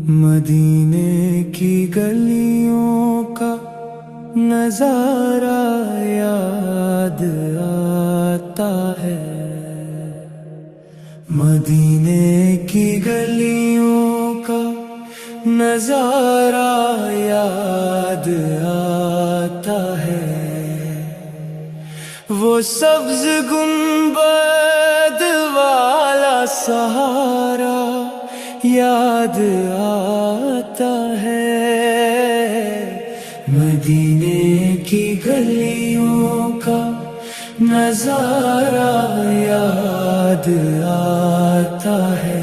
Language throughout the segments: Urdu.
مدینے کی گلیوں کا نظارہ یاد آتا ہے، مدینے کی گلیوں کا نظارہ یاد آتا ہے، وہ سبز گنبد والا سہارا یاد آتا ہے، مدینے کی گلیوں کا نظارہ یاد آتا ہے۔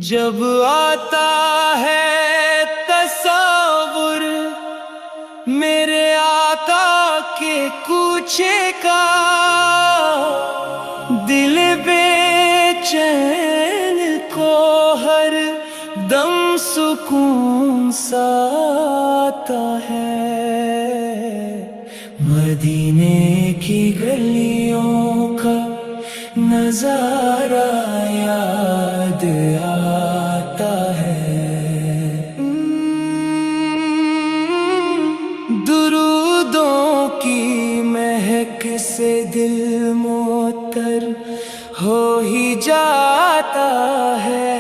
جب آتا ہے تصور میرے آقا کے کوچے کا، دل بے چین کو ہر دم سکون سا آتا ہے، مدینے کی گلیوں کا نظارہ یاد آتا ہے۔ درودوں کی مہک سے دل معطر ہو ہی جاتا ہے،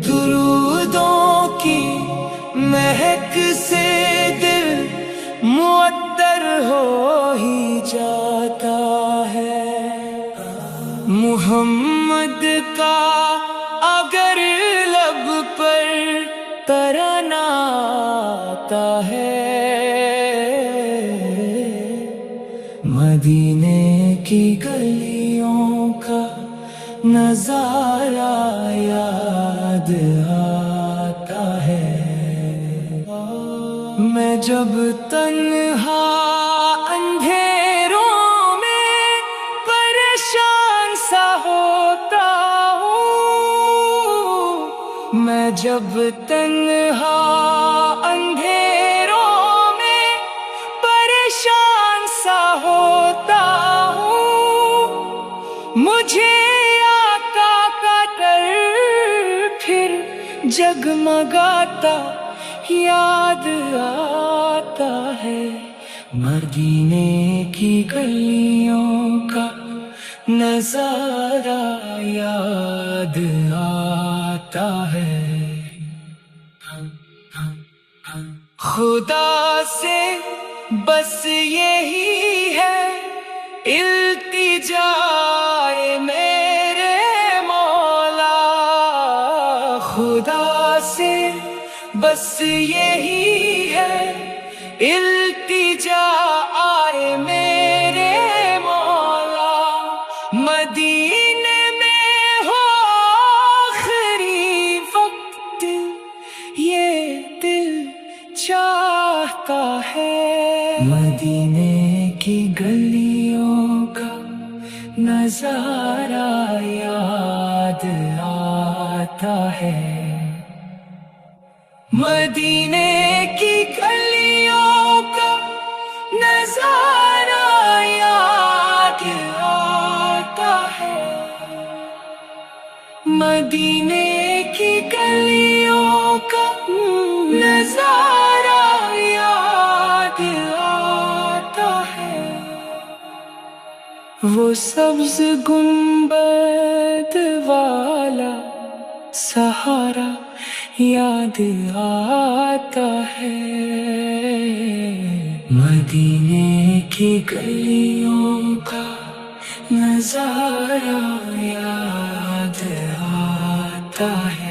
درودوں کی مہک سے دل معطر ہو ہی جاتا ہے، محمد کا اگر لب پر ترانہ آتا ہے، مدینے کی گلیوں کا نظارہ یاد آتا ہے۔ میں جب تنہا اندھیروں میں پریشان سا ہوتا ہوں، میں جب تنہا اندھیروں میں پریشان سا ہوتا ہوں، مجھے آقا کا ڈر پھر جگمگاتا یاد آتا ہے، مدینے کی گلیوں کا نظارہ یاد آتا ہے۔ خدا سے بس یہی ہے التجا میرے مولا، خدا سے بس یہی ہے التجا آئے میرے مولا، مدینے میں ہو آخری وقت یہ دل چاہتا ہے، مدینے کی گلیوں کا نظارہ یاد آتا ہے، مدینے کی گلیوں کا نظارہ یاد آتا ہے، مدینے کی گلیوں کا نظارہ یاد آتا ہے، وہ سبز گنبد والا سہارا یاد آتا ہے، مدینے کی گلیوں کا نظارہ یاد آتا ہے۔